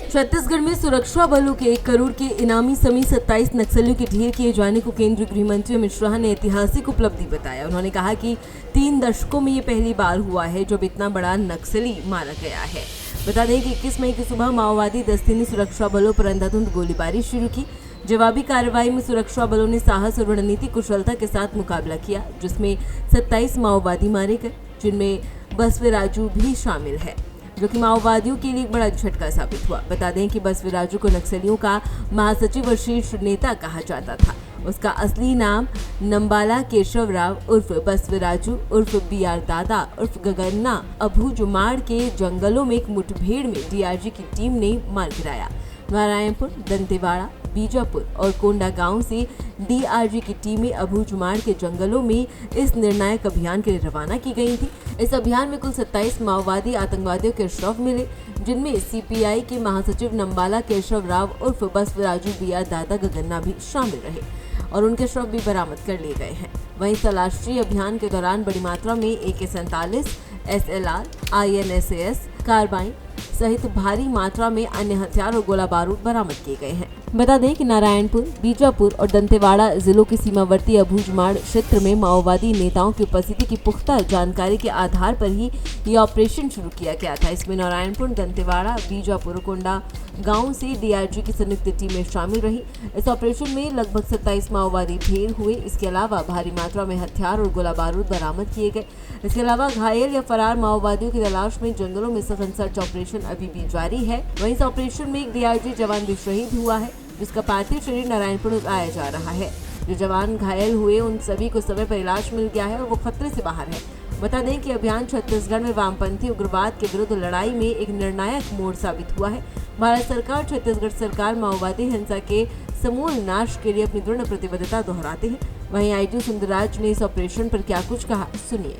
छत्तीसगढ़ में सुरक्षा बलों के 1 करोड़ के इनामी समेत 27 नक्सलियों के ढेर किए जाने को केंद्रीय गृह मंत्री अमित शाह ने ऐतिहासिक उपलब्धि बताया। उन्होंने कहा कि 3 दशकों में ये पहली बार हुआ है जब इतना बड़ा नक्सली मारा गया है। बता दें कि 21 मई की सुबह माओवादी दस्ते ने सुरक्षा बलों पर अंधाधुंध गोलीबारी शुरू की। जवाबी कार्रवाई में सुरक्षा बलों ने साहस और रणनीतिक कुशलता के साथ मुकाबला किया, जिसमें 27 माओवादी मारे गए, जिनमें बसवराजू भी शामिल है, जो कि माओवादियों के लिए एक बड़ा झटका साबित हुआ। बता दें कि बसवराजू को नक्सलियों का महासचिव और शीर्ष नेता कहा जाता था। उसका असली नाम नंबाला केशव राव उर्फ बसवराजू उर्फ BR दादा उर्फ गगन्ना अभूजुमाड़ के जंगलों में एक मुठभेड़ में DRG की टीम ने मार गिराया। नारायणपुर, दंतेवाड़ा, बीजापुर और कोंडा गांव से DRG की टीमें अभूजुमाड़ के जंगलों में इस निर्णायक अभियान के लिए रवाना की गई थी। इस अभियान में कुल 27 माओवादी आतंकवादियों के शव मिले, जिनमें CPI के महासचिव नंबाला केशव राव उर्फ बसवराजू BR दादा गगन्ना भी शामिल रहे और उनके शव भी बरामद कर लिए गए हैं। वहीं तलाशी अभियान के दौरान बड़ी मात्रा में AK-47, SLR, INSAS, कार्बाइन सहित भारी मात्रा में अन्य हथियार और गोला बारूद बरामद किए गए हैं। बता दें कि नारायणपुर, बीजापुर और दंतेवाड़ा जिलों के सीमावर्ती अभूजुमाड़ क्षेत्र में माओवादी नेताओं की उपस्थिति की पुख्ता जानकारी के आधार पर ही ये ऑपरेशन शुरू किया गया था। इसमें नारायणपुर, दंतेवाड़ा, बीजापुर और कोंडा गांव से DRG की संयुक्त टीमें शामिल रही। इस ऑपरेशन में लगभग 27 माओवादी ढेर हुए। इसके अलावा भारी मात्रा में हथियार और गोला बारूद बरामद किए गए। इसके अलावा घायल या फरार माओवादियों की तलाश में जंगलों में सघन सर्च ऑपरेशन अभी भी जारी है। वहीं इस ऑपरेशन में एक DRG जवान भी शहीद हुआ है, जिसका पार्थिव शरीर नारायणपुर लाया जा रहा है। जो जवान घायल हुए उन सभी को समय पर इलाज मिल गया है और वो खतरे से बाहर है। बता दें कि अभियान छत्तीसगढ़ में वामपंथी उग्रवाद के विरुद्ध लड़ाई में एक निर्णायक मोड़ साबित हुआ है। भारत सरकार, छत्तीसगढ़ सरकार माओवादी हिंसा के समूल नाश के लिए अपनी दृढ़ प्रतिबद्धता दोहराते हैं। वहीं IG सुंदरराज ने इस ऑपरेशन पर क्या कुछ कहा, सुनिए।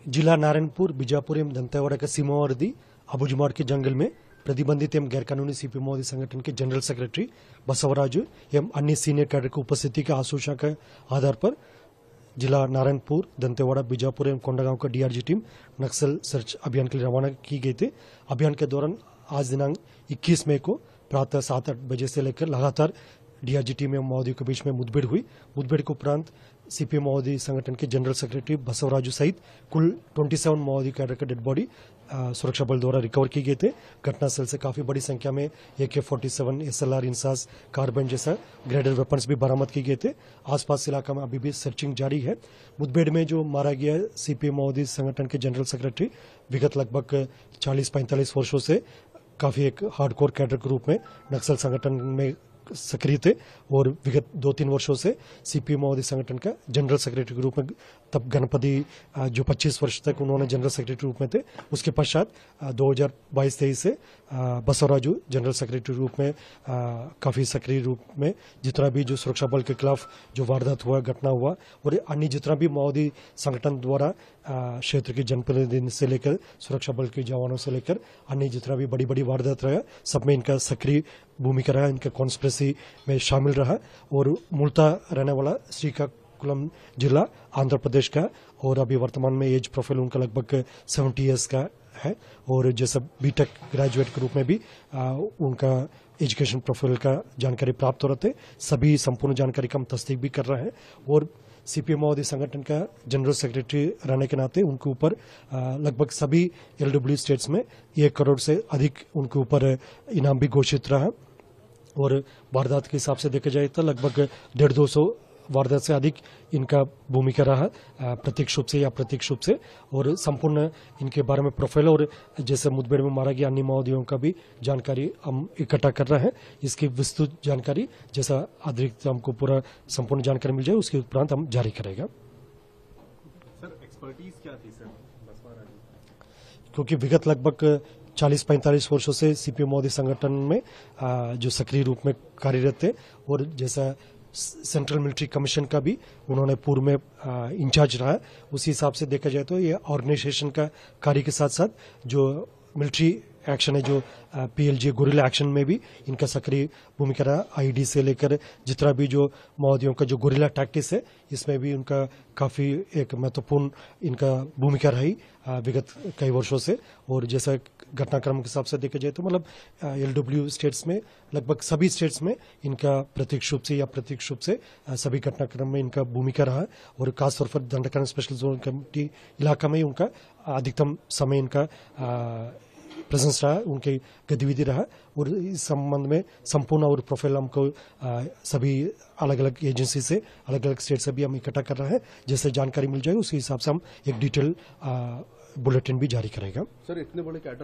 जिला नारायणपुर, बीजापुर एवं दंतेवाड़ा के सीमावर्ती अभूजुमाड़ के जंगल में प्रतिबंधित एवं गैरकानूनी CPI माओवादी संगठन के जनरल सेक्रेटरी बसवराजू एवं अन्य सीनियर कैडर की उपस्थिति के आशंका के आधार पर जिला नारायणपुर, दंतेवाड़ा, बीजापुर एवं कोंडागांव का DRG टीम नक्सल सर्च अभियान के लिए रवाना की गई थी। अभियान के दौरान आज दिनांक 21 मई को प्रातः 7-8 बजे से लेकर लगातार DRG टीम एवं माओवादियों के बीच में मुठभेड़ हुई। मुठभेड़ के उपरांत CPI माओवादी संगठन के जनरल सेक्रेटरी बसवराजू सहित कुल 27 माओवादी कैडर का डेड बॉडी सुरक्षा बल द्वारा रिकवर किए गए थे। घटनास्थल से काफी बड़ी संख्या में AK-47, SLR, इंसास, कार्बाइन जैसा ग्रेडेड वेपन्स भी बरामद किए गए थे। आसपास इलाका में अभी भी सर्चिंग जारी है। मुठभेड़ में जो मारा गया CPI माओवादी संगठन के जनरल सेक्रेटरी विगत लगभग 40-45 वर्षों से काफी एक हार्डकोर कैडर के रूप में नक्सल संगठन में सक्रिय थे और विगत 2-3 वर्षों से CPI माओवादी संगठन का जनरल सेक्रेटरी के रूप में, तब गणपति जो 25 वर्ष तक उन्होंने जनरल सेक्रेटरी रूप में थे। उसके पश्चात 2022-23 से बसवराजू जनरल सेक्रेटरी रूप में काफी सक्रिय रूप में जितना भी जो सुरक्षा बल के खिलाफ जो वारदात हुआ, घटना हुआ और अन्य जितना भी माओवादी संगठन द्वारा क्षेत्र के जनप्रतिनिधि से लेकर सुरक्षा बल के जवानों से लेकर अन्य जितना भी बड़ी बड़ी वारदात रहा, सब में इनका सक्रिय भूमिका रहा, इनका कॉन्स्पिरेसी में शामिल रहा और मूलतः रहने वाला श्रीकाकुलम जिला आंध्र प्रदेश का और अभी वर्तमान में एज प्रोफाइल उनका लगभग 70 ईयर्स का है और जैसा BTech ग्रेजुएट के रूप में भी उनका एजुकेशन प्रोफाइल का जानकारी प्राप्त हो रहे थे। सभी संपूर्ण जानकारी का हम तस्दीक भी कर रहे हैं और CPI माओवादी संगठन का जनरल सेक्रेटरी रहने के नाते उनके ऊपर लगभग सभी LW स्टेट्स में 1 करोड़ से अधिक उनके ऊपर इनाम भी घोषित रहा और वारदात के हिसाब से देखा जाए तो लगभग 150-200 वारदात से अधिक इनका भूमिका रहा प्रत्यक्ष रूप से या अप्रत्यक्ष रूप से और संपूर्ण इनके बारे में प्रोफाइल और जैसे मुठभेड़ में मारा गया अन्य माओवादियों का भी जानकारी हम इकट्ठा कर रहे हैं। इसकी विस्तृत जानकारी जैसा अतिरिक्त हमको पूरा संपूर्ण जानकारी मिल जाए उसके उपरांत हम जारी करेगा। सर, एक्सपर्टीज क्या थी सर बसवराजू? क्योंकि विगत लगभग 40-45 वर्षों से CPI माओवादी संगठन में जो सक्रिय रूप में कार्यरत थे और जैसा सेंट्रल मिलिट्री कमीशन का भी उन्होंने पूर्व में इंचार्ज रहा, उसी हिसाब से देखा जाए तो ये ऑर्गेनाइजेशन का कार्य के साथ साथ जो मिलिट्री एक्शन है जो PLG गोरिल्ला एक्शन में भी इनका सक्रिय भूमिका रहा। आईडी से लेकर जितना भी जो माओवादियों का जो गोरिल्ला टैक्टिक्स है इसमें भी उनका काफी एक महत्वपूर्ण इनका भूमिका रही विगत कई वर्षों से। और जैसा घटनाक्रम के हिसाब से देखा जाए तो मतलब LW स्टेट्स में लगभग सभी स्टेट्स में इनका प्रत्यक्ष रूप से या प्रत्यक्ष रूप से सभी घटनाक्रम में इनका भूमिका रहा। और खासतौर पर दंडकारण स्पेशल जोन कमेटी इलाका में उनका अधिकतम समय इनका प्रेजेंस रहा, उनकी गतिविधि रहा। और इस संबंध में संपूर्ण और प्रोफाइल हमको सभी अलग अलग एजेंसी से अलग अलग स्टेट से भी हम इकट्ठा कर रहे हैं। जैसे जानकारी मिल जाएगी उसी हिसाब से हम एक डिटेल बुलेटिन भी जारी करेगा। सर इतने बड़े कैडर